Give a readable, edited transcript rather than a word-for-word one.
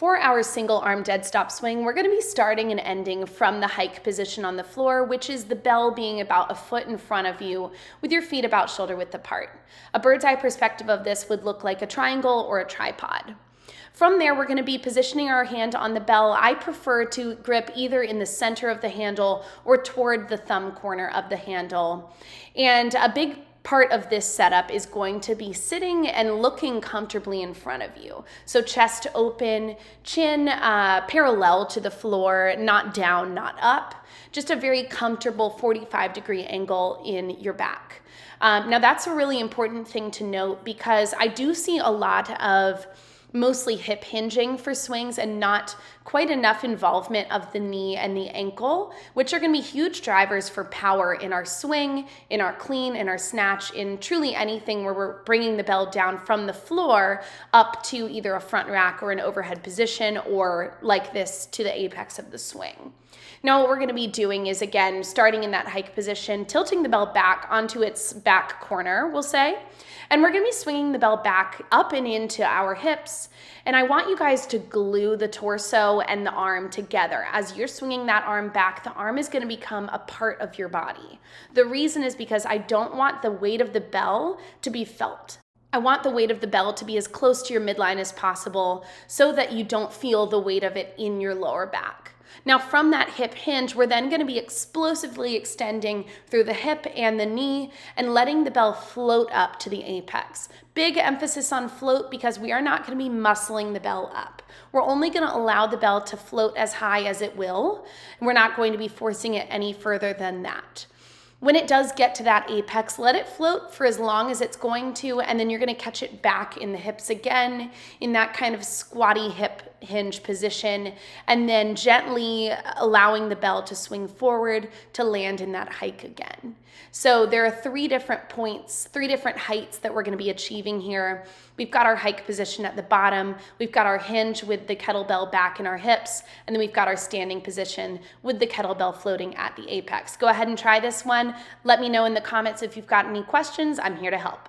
For our single arm dead stop swing, we're going to be starting and ending from the hike position on the floor, which is the bell being about a foot in front of you with your feet about shoulder width apart. A bird's eye perspective of this would look like a triangle or a tripod. From there, we're going to be positioning our hand on the bell. I prefer to grip either in the center of the handle or toward the thumb corner of the handle. And a big part of this setup is going to be sitting and looking comfortably in front of you. So chest open, chin parallel to the floor, not down, not up. Just a very comfortable 45-degree angle in your back. Now that's a really important thing to note because I do see a lot of mostly hip hinging for swings and not quite enough involvement of the knee and the ankle, which are going to be huge drivers for power in our swing, in our clean, in our snatch, in truly anything where we're bringing the bell down from the floor up to either a front rack or an overhead position or like this to the apex of the swing. Now what we're going to be doing is, again, starting in that hike position, tilting the bell back onto its back corner, we'll say, and we're going to be swinging the bell back up and into our hips. And I want you guys to glue the torso and the arm together. As you're swinging that arm back, the arm is going to become a part of your body. The reason is because I don't want the weight of the bell to be felt. I want the weight of the bell to be as close to your midline as possible so that you don't feel the weight of it in your lower back. Now from that hip hinge, we're then going to be explosively extending through the hip and the knee and letting the bell float up to the apex. Big emphasis on float because we are not going to be muscling the bell up. We're only going to allow the bell to float as high as it will. And we're not going to be forcing it any further than that. When it does get to that apex, let it float for as long as it's going to, and then you're going to catch it back in the hips again in that kind of squatty hip hinge position, and then gently allowing the bell to swing forward to land in that hike again. So there are 3 different points, 3 different heights that we're going to be achieving here. We've got our hike position at the bottom, we've got our hinge with the kettlebell back in our hips, and then we've got our standing position with the kettlebell floating at the apex. Go ahead and try this one. Let me know in the comments if you've got any questions. I'm here to help.